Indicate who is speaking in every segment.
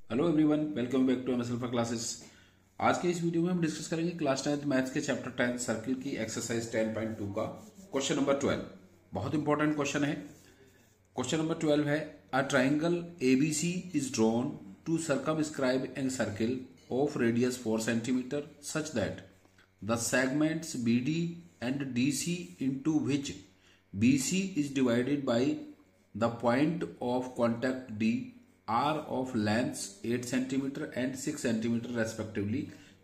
Speaker 1: Hello everyone, welcome back to MS alpha classes. आज के इस वीडियो में हम डिस्कस करेंगे क्लास 10th मैथ्स के चैप्टर 10 सर्किल की एक्सरसाइज 10.2 का क्वेश्चन नंबर 12। बहुत इंपॉर्टेंट क्वेश्चन है। क्वेश्चन नंबर 12 है, a triangle ABC is drawn to circumscribe an circle of radius 4 centimetre such that the segments BD and DC into which BC is divided by the point of contact D are of lengths 8 centimeter and 6 centimeter respectively.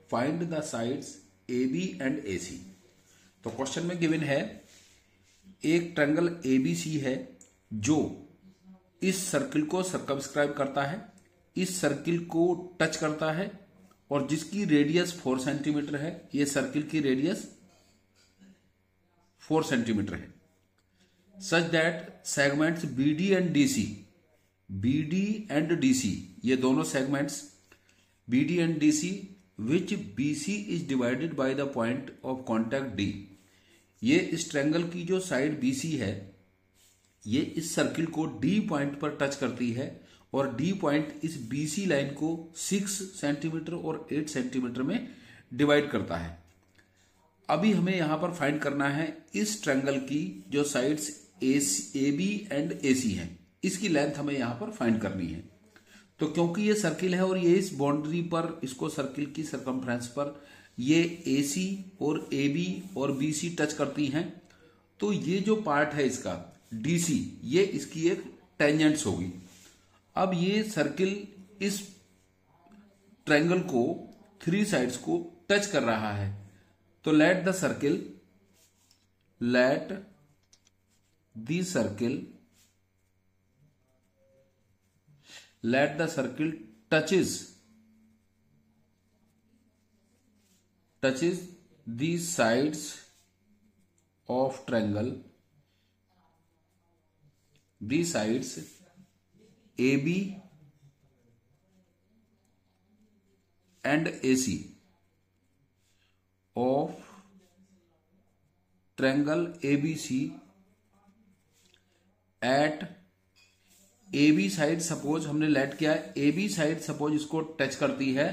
Speaker 1: Find the sides AB and AC. तो question में given है एक triangle ABC है जो इस circle को circumscribe करता है, इस सर्किल को टच करता है और जिसकी रेडियस 4 सेंटीमीटर है। ये सर्किल की रेडियस 4 सेंटीमीटर है। Such that segments BD and DC, BD and DC, ये दोनों segments BD and DC which BC is divided by the point of contact D, ये इस ट्रायंगल की जो साइड BC है ये इस सर्किल को D पॉइंट पर टच करती है और D पॉइंट इस BC लाइन को 6 सेंटीमीटर और 8 सेंटीमीटर में डिवाइड करता है। अभी हमें यहां पर फाइंड करना है इस ट्रायंगल की जो साइड्स AB एंड AC हैं, इसकी लेंथ हमें यहां पर फाइंड करनी है। तो क्योंकि ये सर्किल है और ये इस बाउंड्री पर, इसको सर्किल की सरकमफ्रेंस पर ये AC और AB और BC टच करती हैं, तो ये जो पार्ट है इसका DC, ये इसकी एक टेंजेंट्स होगी। अब ये सर्किल इस ट्रायंगल को 3 साइड्स को टच कर रहा है, तो late the circle touches the sides of triangle, the sides AB and AC of triangle ABC at AB side, suppose हमने लेट किया है AB साइड, सपोज इसको टच करती है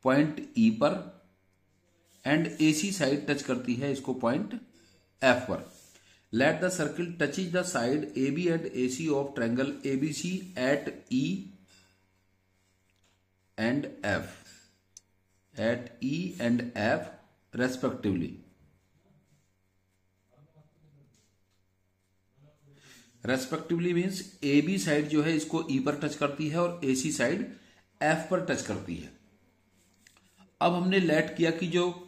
Speaker 1: पॉइंट E पर एंड AC साइड टच करती है इसको पॉइंट F पर। Let the circle touches the side AB and AC of triangle ABC at E and F respectively. Respectively means AB side जो है इसको E पर टच करती है और AC साइड F पर टच करती है। अब हमने लेट किया कि जो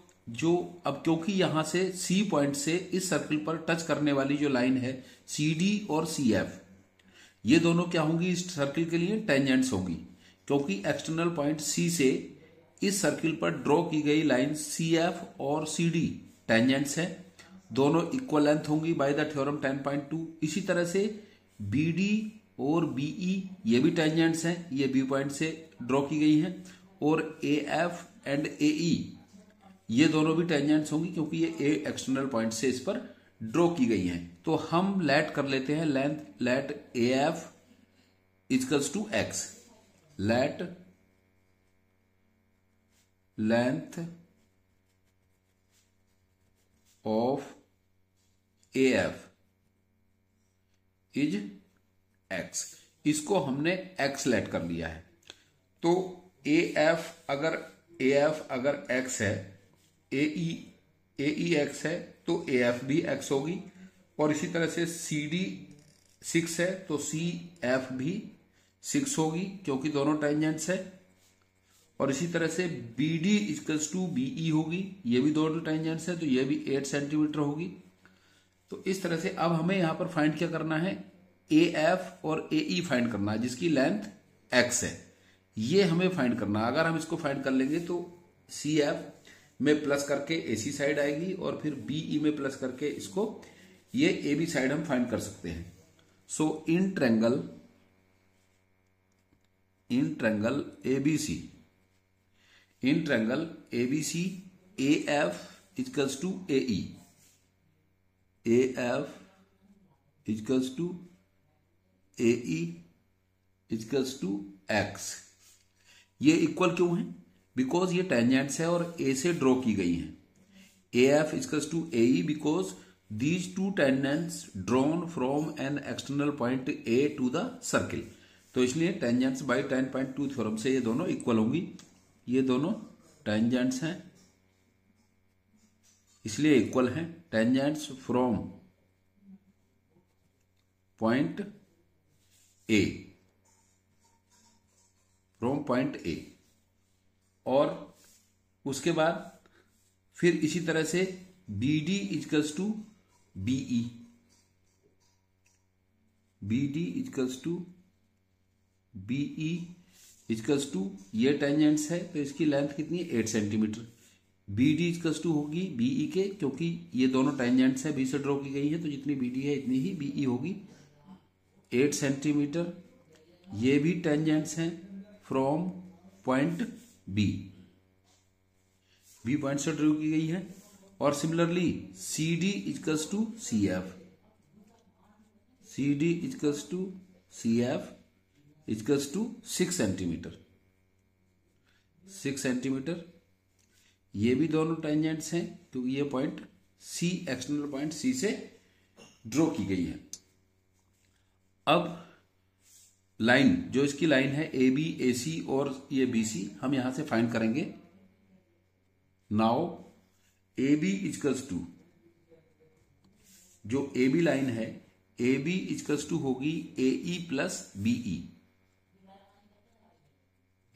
Speaker 1: अब क्योंकि यहां से C पॉइंट से इस सर्किल पर टच करने वाली जो लाइन है CD और CF, ये दोनों क्या होंगी, इस सर्किल के लिए टेंजेंट्स होंगी, क्योंकि एक्सटर्नल पॉइंट C से इस सर्किल पर ड्रॉ की गई लाइन CF और CD टेंजेंट्स है, दोनों इक्वल लेंथ होंगी बाय द थ्योरम 10.2। इसी तरह से BD और BE ये भी टेंजेंट्स हैं, ये B पॉइंट से ड्रॉ की गई हैं, और AF एंड AE ये दोनों भी टेंजेंट्स होंगी क्योंकि ये A एक्सटर्नल पॉइंट से इस पर ड्रॉ की गई हैं। तो हम लेट कर लेते हैं let AF equals to X, let length of AF is X, इसको हमने X लेट कर लिया है। तो AF अगर X है, AE X है, तो AF भी X होगी, और इसी तरह से CD 6 है तो CF भी 6 होगी क्योंकि दोनों टेंजेंट्स है, और इसी तरह से BD इक्वल्स टू BE होगी, ये भी दोनों टेंजेंट्स है तो ये भी 8 सेंटीमीटर होगी। तो इस तरह से अब हमें यहां पर फाइंड क्या करना है, AF और AE फाइंड करना है जिसकी लेंथ X है, ये हमें फाइंड करना है। अगर हम इसको फाइंड कर लेंगे तो CF में प्लस करके AC साइड आएगी और फिर BE में प्लस करके इसको ये AB साइड हम फाइंड कर सकते हैं। So in triangle ABC AF equals to AE, AF equals to AE equals to X। ये इक्वल क्यों है? बिकॉज ये टेंजेंट्स है और ए से ड्रॉ की गई है। A F equals to A E because these two tangents drawn from an external point A to the circle. तो इसलिए टेंजेंट्स बाय 10.2 थ्योरम से ये दोनों इक्वल होंगी। ये दोनों टेंजेंट्स हैं इसलिए इक्वल हैं। Tangents from point A, from point A. और उसके बाद फिर इसी तरह से B D equals to BE, B D equals to BE equals to, ये टेंजेंट्स है तो इसकी लेंथ कितनी है 8 centimetre. B D equals to होगी बीई के, क्योंकि ये दोनों टेंजेंट्स है, बी से ड्रॉ की गई है तो जितनी बी डी है इतनी ही बीई होगी 8 सेंटीमीटर। ये भी टेंजेंट्स हैं from point B, B point से ड्रॉ की गई है। और similarly C D equals to C F, C D equals to C F equals to 6 centimetre, 6 centimetre. ये भी दोनों टेंजेंट्स हैं तो ये point C, external point C से ड्रॉ की गई है। अब लाइन, जो इसकी लाइन है ए बी ए सी और ये बी सी, हम यहां से फाइंड करेंगे। Now A B equals to, जो ए बी लाइन है ए बी इजकल्स टू होगी A E plus B E,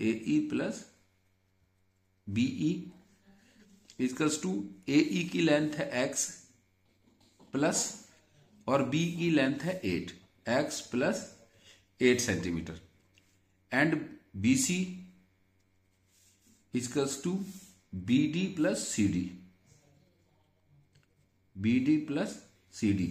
Speaker 1: A E plus B E equals to A E की लेंथ है एक्स प्लस और बी की लेंथ है 8, X plus 8 centimetre. And B C equals to B D plus C D, B D plus C D.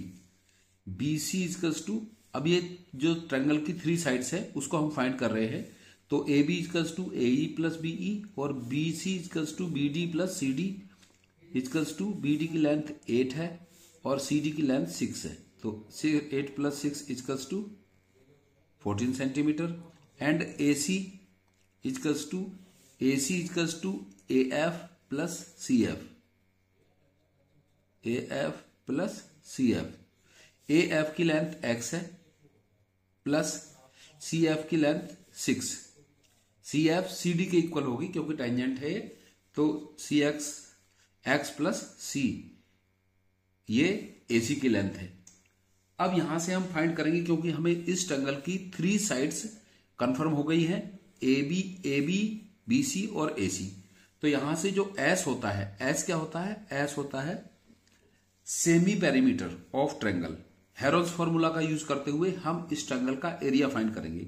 Speaker 1: B C equals to, अब ये जो triangle की 3 sides है उसको हम फाइंड कर रहे हैं। तो A B equals to A E plus B E और B C equals to B D plus C D equals to, B D की लेंथ 8 है और सी डी की लेंथ 6 है तो 8 plus 6 equals to 14 centimetre. And A C equals to, A C equals to A F plus C F, A F plus C F. A F की length x है plus C F की length 6। C F C D के equal होगी क्योंकि tangent है तो C X, X plus C, ये AC की लेंथ है। अब यहां से हम फाइंड करेंगे क्योंकि हमें इस ट्रायंगल की 3 साइड्स कंफर्म हो गई है, ए बी बी सी और ए सी। तो यहां से जो एस होता है, एस क्या होता है? एस होता है semi perimeter of triangle. Harold's formula का यूज करते हुए हम इस ट्रायंगल का एरिया फाइंड करेंगे।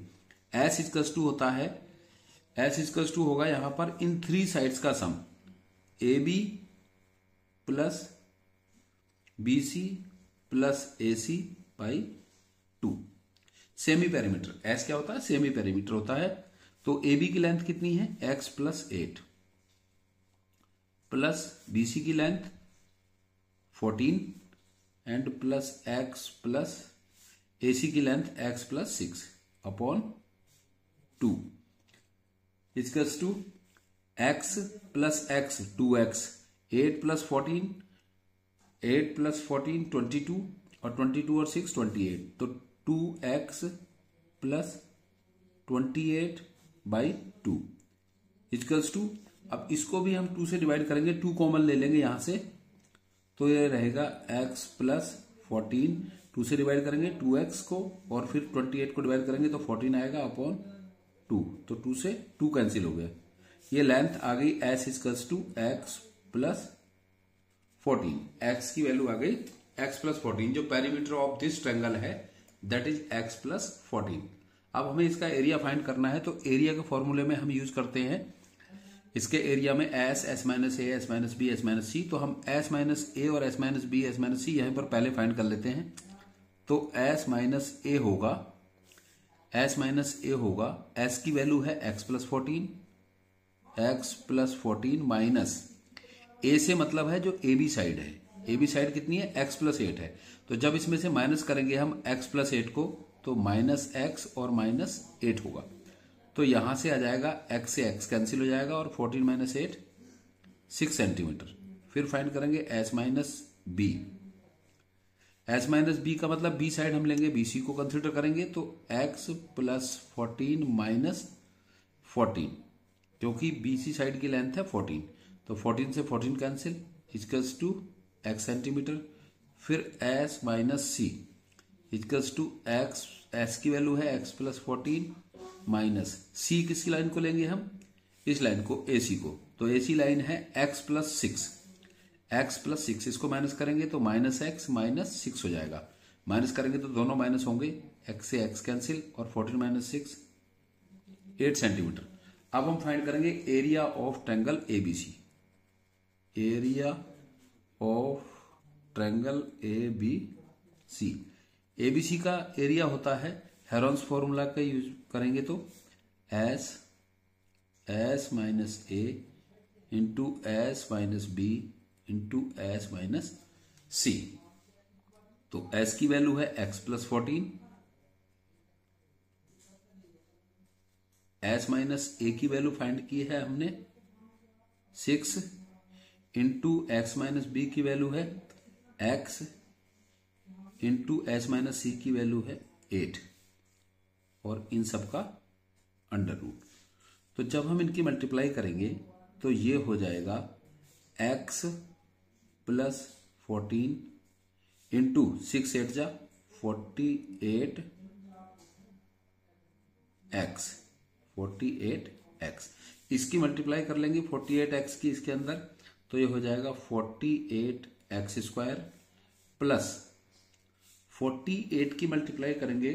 Speaker 1: एस इजकल्स टू होता है, एस इजकल्स टू होगा यहां पर इन 3 साइड्स का sum, A B plus B C plus A C by 2। Semi perimeter, S क्या होता है? सेमी पेरीमीटर होता है। तो ए बी की लेंथ कितनी है? X plus 8 plus B C की length 14 and plus X plus A C की length X plus 6 upon 2 equals to X plus X 2x, 8 plus 14, 8 plus 14 22 और 22 और 6 28। तो 2x plus 28 by 2 equals to, अब इसको भी हम 2 से डिवाइड करेंगे, 2 कॉमन ले लेंगे यहां से तो ये रहेगा x प्लस 14, 2 से डिवाइड करेंगे 2x को और फिर 28 को डिवाइड करेंगे तो 14 आएगा अपॉन 2। तो 2 से 2 कैंसिल हो गया। ये लेंथ आ गई s equals to x plus 14, x की वैल्यू आ गई x प्लस 14। जो पेरीमीटर ऑफ दिस ट्रायंगल है दैट इज x प्लस 14। अब हमें इसका एरिया फाइंड करना है तो एरिया के फॉर्मूले में हम यूज करते हैं इसके एरिया में S minus A, S minus B, S minus C. तो हम एस माइनस ए और S minus B, S minus C यहीं पर पहले फाइंड कर लेते हैं। तो एस माइनस ए होगा, एस माइनस ए होगा, एस की वैल्यू है X plus 14, X plus 14 minus A से मतलब है जो ए बी साइड है, ए बी साइड कितनी है? एक्स प्लस 8 है। तो जब इसमें से माइनस करेंगे हम एक्स प्लस 8 को तो माइनस एक्स और माइनस 8 होगा। तो यहां से आ जाएगा x से x कैंसिल हो जाएगा और 14 माइनस 8 6 सेंटीमीटर। फिर फाइंड करेंगे s minus B. s minus B का मतलब बी साइड हम लेंगे, बीसी को कंसिडर करेंगे, तो x प्लस 14 माइनस 14, क्योंकि बीसी साइड की लेंथ है 14, तो 14 से 14 cancel equals to x centimetre. फिर s minus C equals to x, s की वैल्यू है x प्लस 14 माइनस सी, किसकी लाइन को लेंगे हम, इस लाइन को, AC को, तो AC लाइन है x प्लस 6, x प्लस 6, इसको माइनस करेंगे तो माइनस x माइनस 6 हो जाएगा। माइनस करेंगे तो दोनों माइनस होंगे, x से x कैंसिल और 14 माइनस 6 8 सेंटीमीटर। अब हम फाइंड करेंगे area of triangle ABC। Area of triangle ABC, ABC का एरिया होता है, हेरोन्स फॉर्मूला का यूज करेंगे तो S minus A into S minus B into S minus C। तो S की वैल्यू है x plus 14, S minus A की वैल्यू फाइंड की है हमने 6 इंटू x माइनस B की वैल्यू है x into S minus C की वैल्यू है 8, और इन सब का अंडर रूट। तो जब हम इनकी मल्टीप्लाई करेंगे तो ये हो जाएगा x प्लस 14 इंटू 6 8 जा 48 x, इसकी मल्टीप्लाई कर लेंगे 48x की इसके अंदर, तो ये हो जाएगा 48x स्क्वायर प्लस 48 की मल्टीप्लाई करेंगे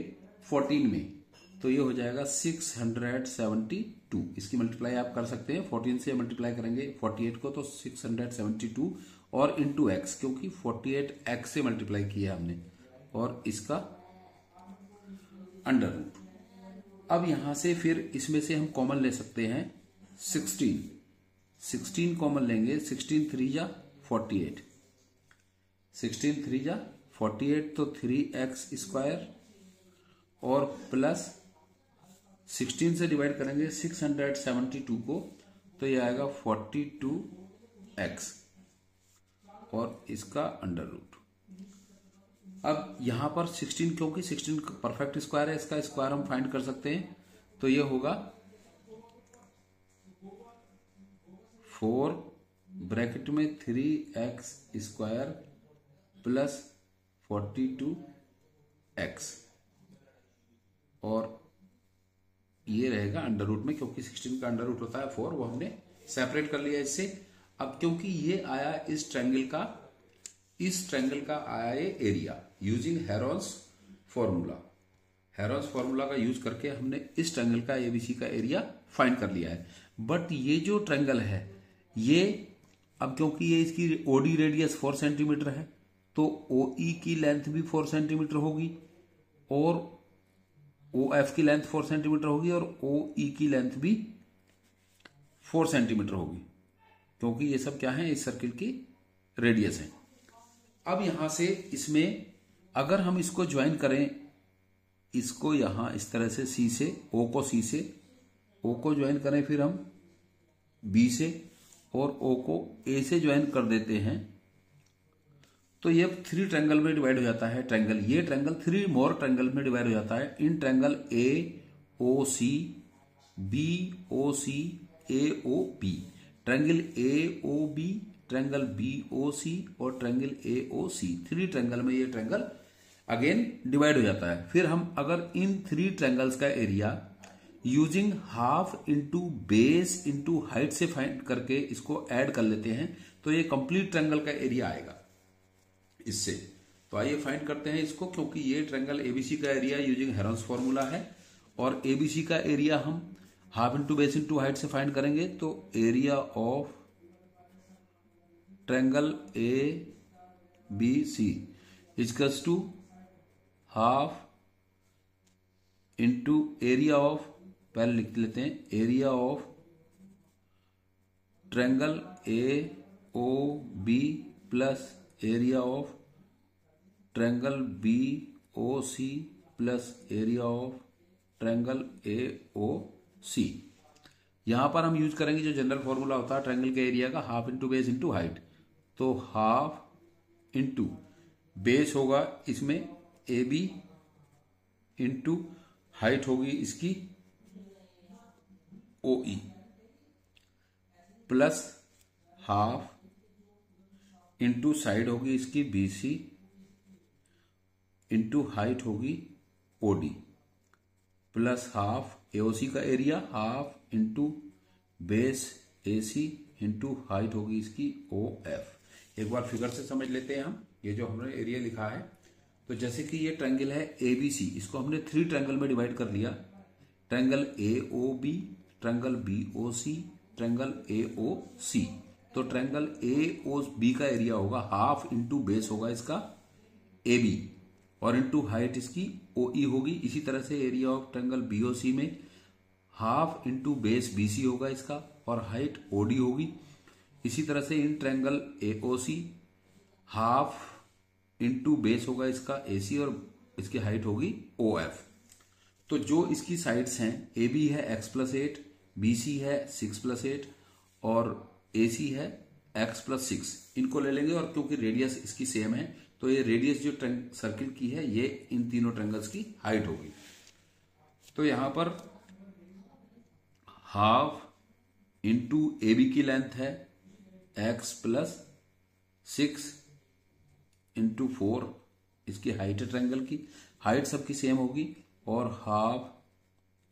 Speaker 1: 14 में, तो ये हो जाएगा 672। इसकी मल्टीप्लाई आप कर सकते हैं, 14 से मल्टीप्लाई करेंगे 48 को तो 672 और इंटू एक्स, क्योंकि 48x से मल्टीप्लाई किया हमने, और इसका अंडर रूट। अब यहां से फिर इसमें से हम कॉमन ले सकते हैं 16 कॉमन लेंगे, 16 3 जा 48, 16 3 जा 48, तो 3x स्क्वायर और प्लस 16 से डिवाइड करेंगे 672 को, तो ये आएगा 42x और इसका अंडर रूट। अब यहां पर 16, क्योंकि 16 परफेक्ट स्क्वायर है, इसका स्क्वायर हम फाइंड कर सकते हैं, तो ये होगा 4 ब्रैकेट में 3x स्क्वायर प्लस 42x, और ये रहेगा अंडर रूट में, क्योंकि 16 का अंडर रूट होता है 4, वो हमने सेपरेट कर लिया इससे। अब क्योंकि ये आया इस ट्रायंगल का आया ये एरिया यूजिंग हेरोन्स फॉर्मूला का यूज करके हमने इस ट्रायंगल का ABC का एरिया फाइंड कर लिया है। बट ये जो ट्रायंगल है ये, अब क्योंकि ये इसकी OD रेडियस 4 सेंटीमीटर है, तो OE की लेंथ भी 4 सेंटीमीटर होगी और OF की लेंथ 4 सेंटीमीटर होगी और OE की लेंथ भी 4 सेंटीमीटर होगी, क्योंकि ये सब क्या है, इस सर्किल की रेडियस है। अब यहां से इसमें अगर हम इसको ज्वाइन करें, इसको यहां इस तरह से C से O को ज्वाइन करें, फिर हम B से और O को A से ज्वाइन कर देते हैं, तो ये 3 ट्रायंगल में डिवाइड हो जाता है। ये ट्रायंगल 3 मोर ट्रायंगल में डिवाइड हो जाता है। In triangle AOC, BOC, AOB, triangle AOB, triangle BOC और ट्रायंगल AOC, 3 ट्रायंगल में ये ट्रायंगल अगेन डिवाइड हो जाता है। फिर हम अगर इन 3 ट्रायंगल्स का area using half into base into height से फाइंड करके इसको ऐड कर लेते हैं, तो ये कंप्लीट ट्रायंगल का एरिया आएगा इससे। तो आइए फाइंड करते हैं इसको, क्योंकि ये ट्रायंगल ABC का एरिया यूजिंग हेरोन्स फॉर्मूला है, और ABC का एरिया हम half into base into height से फाइंड करेंगे, तो area of triangle ABC equals to half into area of, पहले लिख लेते हैं, area of triangle AOB plus area of triangle BOC plus area of triangle AOC। C. यहां पर हम यूज करेंगे जो जनरल फॉर्मूला होता है ट्रायंगल के एरिया का, half into base into height. तो हाफ इंटू बेस होगा इसमें ए बी इंटू हाइट होगी इसकी O E plus half into side होगी इसकी बी सी इंटू हाइट होगी O D plus half AOC का area, half into base A C into height होगी इसकी ओ एफ। एक बार फिगर से समझ लेते हैं हम ये जो हमने एरिया लिखा है। तो जैसे कि ये ट्रायंगल है एबीसी, इसको हमने 3 ट्रायंगल में डिवाइड कर लिया। Triangle A O B, triangle B O C, triangle A O C. तो ट्रायंगल ए ओ बी का एरिया होगा हाफ इंटू बेस होगा इसका ए बी और इंटू हाइट इसकी ओ ई होगी। इसी तरह से area of triangle B O C में half into base B C होगा इसका और हाइट ओ डी होगी। इसी तरह से in triangle A O C half into base होगा इसका ए सी और इसकी हाइट होगी ओ एफ। तो जो इसकी साइड्स हैं ए बी है एक्स प्लस 8, बी सी है 6 प्लस 8 और ए सी है एक्स प्लस 6, इनको ले लेंगे। और क्योंकि रेडियस इसकी सेम है तो ये रेडियस जो सर्किल की है ये इन तीनों ट्रायंगल्स की हाइट होगी। तो यहां पर हाफ इंटू ए बी की लेंथ है एक्स प्लस 6 इंटू 4, इसकी हाइट है ट्रायंगल की, हाइट सबकी सेम होगी। और half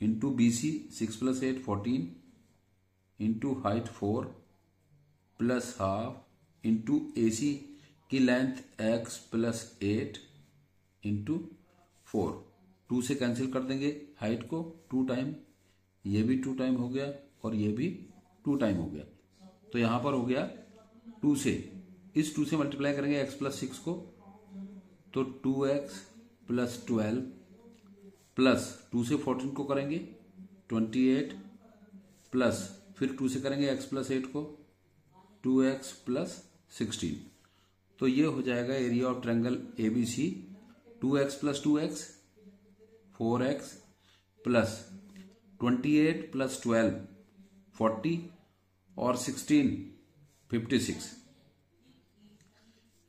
Speaker 1: into B C 6 plus 8 14 into height 4 plus half into A C की लेंथ एक्स प्लस 8 इंटू 4। 2 से कैंसिल कर देंगे हाइट को, 2 टाइम, ये भी 2 टाइम हो गया और ये भी 2 टाइम हो गया। तो यहां पर हो गया 2 से, इस 2 से मल्टीप्लाई करेंगे एक्स प्लस 6 को तो 2x प्लस 12 प्लस 2 से 14 को करेंगे 28 प्लस फिर 2 से करेंगे x प्लस 8 को 2x प्लस 16। तो ये हो जाएगा area of triangle ABC 2x plus 2x 4x plus 28 plus 12 40 और 16 56।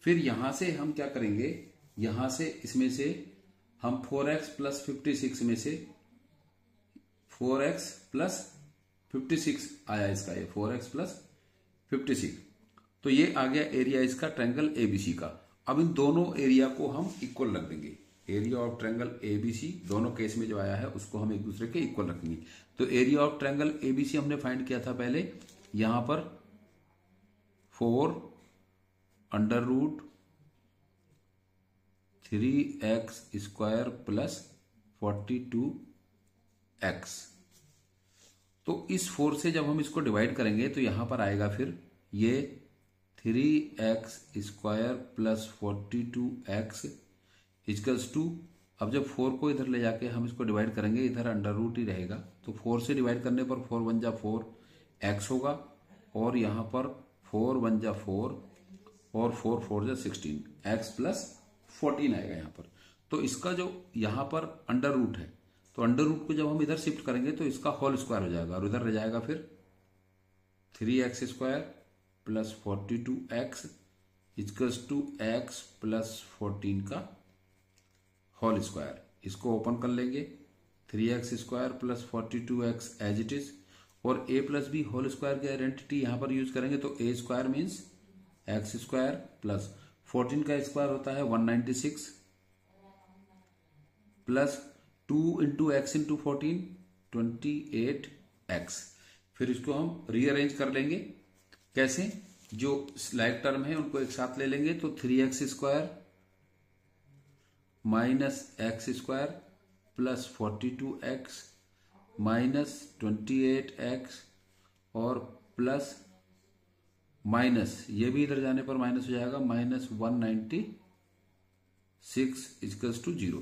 Speaker 1: फिर यहां से हम क्या करेंगे, यहां से इसमें से हम 4x प्लस 56 में से 4x प्लस 56 आया इसका, ये 4x प्लस 56। तो ये आ गया एरिया इसका ट्रायंगल एबीसी का। अब इन दोनों एरिया को हम इक्वल रख देंगे। एरिया ऑफ ट्रायंगल एबीसी दोनों केस में जो आया है उसको हम एक दूसरे के इक्वल रखेंगे। तो एरिया ऑफ ट्रायंगल एबीसी हमने फाइंड किया था पहले, यहां पर 4 under root 3x square plus 42x। तो इस 4 से जब हम इसको डिवाइड करेंगे तो यहां पर आएगा फिर ये 3x square plus 42x equals to, अब जब 4 को इधर ले जाके हम इसको डिवाइड करेंगे इधर अंडर रूट ही रहेगा तो 4 से डिवाइड करने पर 4 1 जा 4 x होगा और यहां पर 4 1 जा 4 और 4 4 जा 16 x प्लस 14 आएगा यहां पर। तो इसका जो यहां पर अंडर रूट है तो अंडर रूट को जब हम इधर शिफ्ट करेंगे तो इसका होल स्क्वायर हो जाएगा और इधर रह जाएगा फिर 3x square plus 42x equals to x plus 14 का होल स्क्वायर। इसको ओपन कर लेंगे 3x square plus 42x as it is और a plus B whole square की आइडेंटिटी यहां पर यूज करेंगे तो a square means x square plus 14 का स्क्वायर होता है 196 plus 2 into x into 14 28x। फिर इसको हम रीअरेंज कर लेंगे कैसे, जो स्लाइड टर्म है उनको एक साथ ले लेंगे तो 3x square minus X square plus 42x minus 28x और प्लस माइनस ये भी इधर जाने पर माइनस हो जाएगा minus 196 equals to 0।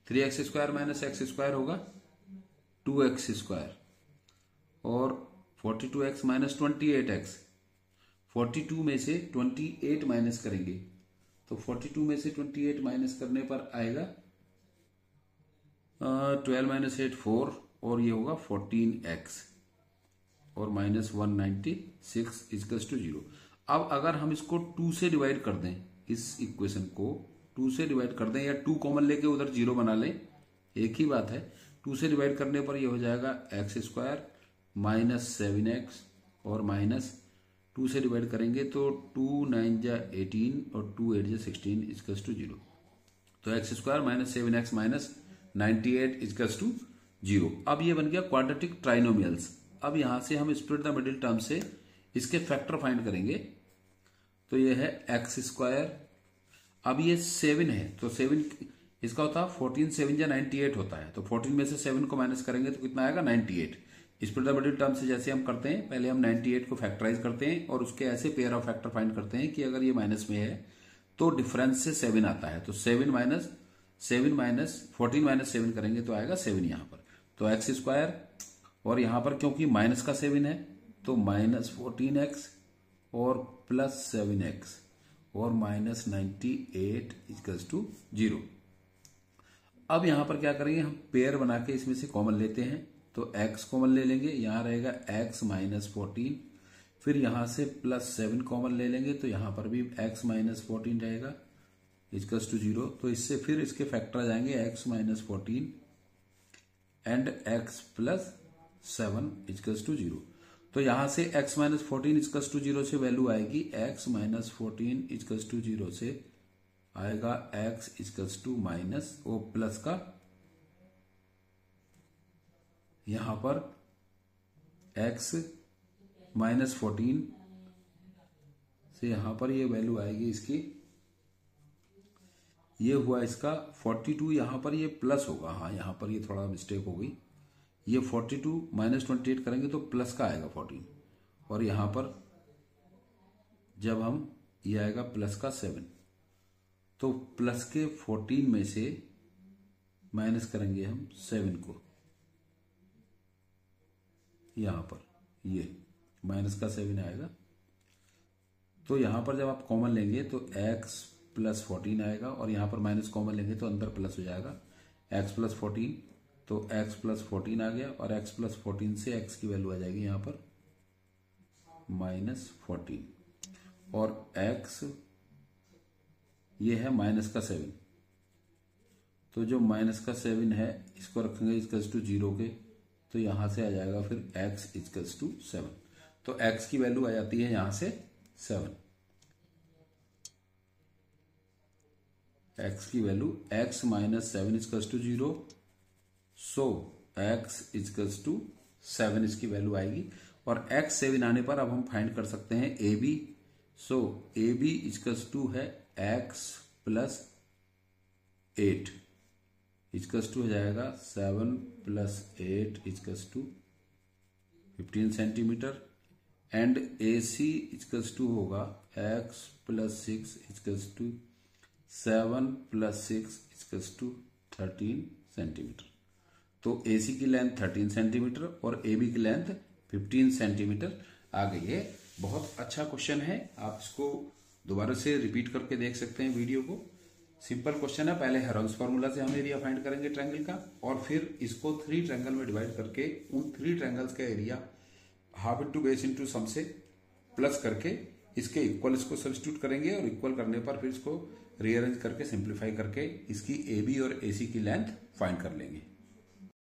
Speaker 1: 3x square minus X square होगा 2x स्क्वायर और 42x माइनस 28x। 42 में से 28 माइनस करेंगे तो 42 में से 28 माइनस करने पर आएगा 12 माइनस 8 4 और ये होगा 14x और माइनस 196 इक्वल्स टू 0। अब अगर हम इसको 2 से डिवाइड कर दें, इस इक्वेशन को 2 से डिवाइड कर दें या 2 कॉमन लेके उधर 0 बना लें, एक ही बात है। 2 से डिवाइड करने पर ये हो जाएगा x² माइनस 7x और माइनस 2 से डिवाइड करेंगे तो 2 9 जा 18 और 2 8 जा 16 इक्वल्स टू 0। तो x² minus 7x minus 98 equals to 0। अब ये बन गया क्वाड्रेटिक ट्राइनोमियल्स। अब यहां से हम स्प्लिट द मिडिल टर्म से इसके फैक्टर फाइंड करेंगे। तो ये है x²। अब ये 7 है तो 7 इसका होता है 14 7 या 98 होता है। तो 14 में से 7 को माइनस करेंगे तो कितना आएगा 98। स्प्लिट द मिडिल टर्म से जैसे हम करते हैं, पहले हम 98 को फैक्टराइज करते हैं और उसके ऐसे पेयर ऑफ फैक्टर फाइंड करते हैं कि अगर ये माइनस में है तो डिफरेंस से 7 आता है। तो 7 माइनस 14 माइनस 7 करेंगे तो आएगा 7 यहां पर। तो x² और यहां पर क्योंकि माइनस का 7 है तो माइनस 14x और प्लस 7x और माइनस 98 इक्वल्स टू 0। अब यहां पर क्या करेंगे, हम पेयर बना के इसमें से कॉमन लेते हैं। तो x कॉमन ले लेंगे, यहां रहेगा x माइनस 14, फिर यहां से प्लस 7 कॉमन ले लेंगे तो यहां पर भी x माइनस 14 रहेगा इक्वल्स टू 0। तो इससे फिर इसके फैक्टर आ जाएंगे x minus 14 and x plus 7 equals to 0। तो यहां से x माइनस 14 इक्वल्स टू 0 से वैल्यू आएगी x माइनस 14 इक्वल्स टू 0 से आएगा x equals to minus O plus का, यहां पर x माइनस 14 से यहां पर ये वैल्यू आएगी इसकी, ये हुआ इसका 42, यहां पर ये प्लस होगा। हाँ यहां पर ये थोड़ा मिस्टेक हो गई, ये 42 माइनस 28 करेंगे तो प्लस का आएगा 14 और यहां पर जब हम ये आएगा प्लस का 7 तो प्लस के 14 में से माइनस करेंगे हम 7 को, यहां पर ये माइनस का 7 आएगा। तो यहां पर जब आप कॉमन लेंगे तो x प्लस 14 आएगा और यहां पर माइनस कॉमन लेंगे तो अंदर प्लस हो जाएगा x प्लस 14। तो x प्लस 14 आ गया और x प्लस 14 से x की वैल्यू आ जाएगी यहां पर माइनस 14 और x ये है माइनस का 7। तो जो माइनस का 7 है इसको रखेंगे इक्वल्स टू 0 के, तो यहां से आ जाएगा फिर x इक्वल्स टू 7। तो x की वैल्यू आ जाती है यहां से 7। x की वैल्यू x minus 7 equals to 0, so x equals to 7 इसकी वैल्यू आएगी। और x 7 आने पर अब हम फाइंड कर सकते हैं AB। So AB equals to है x प्लस 8 इक्वल्स टू हो जाएगा 7 plus 8 equals to 15 centimetre and AC equals to होगा x plus 6 equals to 7 plus 6 equals to 13 centimetre. तो AC की लेंथ 13 सेंटीमीटर और AB की लेंथ 15 सेंटीमीटर आ गई है। बहुत अच्छा क्वेश्चन है, आप इसको दोबारा से रिपीट करके देख सकते हैं वीडियो को। सिंपल क्वेश्चन है, पहले हेरोन्स फार्मूला से हम एरिया फाइंड करेंगे ट्रायंगल का और फिर इसको 3 ट्रायंगल में डिवाइड करके उन 3 ट्रायंगल्स का area half into base into sum से प्लस करके इसके इक्वल इसको सब्स्टिट्यूट करेंगे और इक्वल करने पर फिर इसको रीअरेंज करके सिंप्लीफाई करके इसकी AB और AC की लेंथ फाइंड कर लेंगे।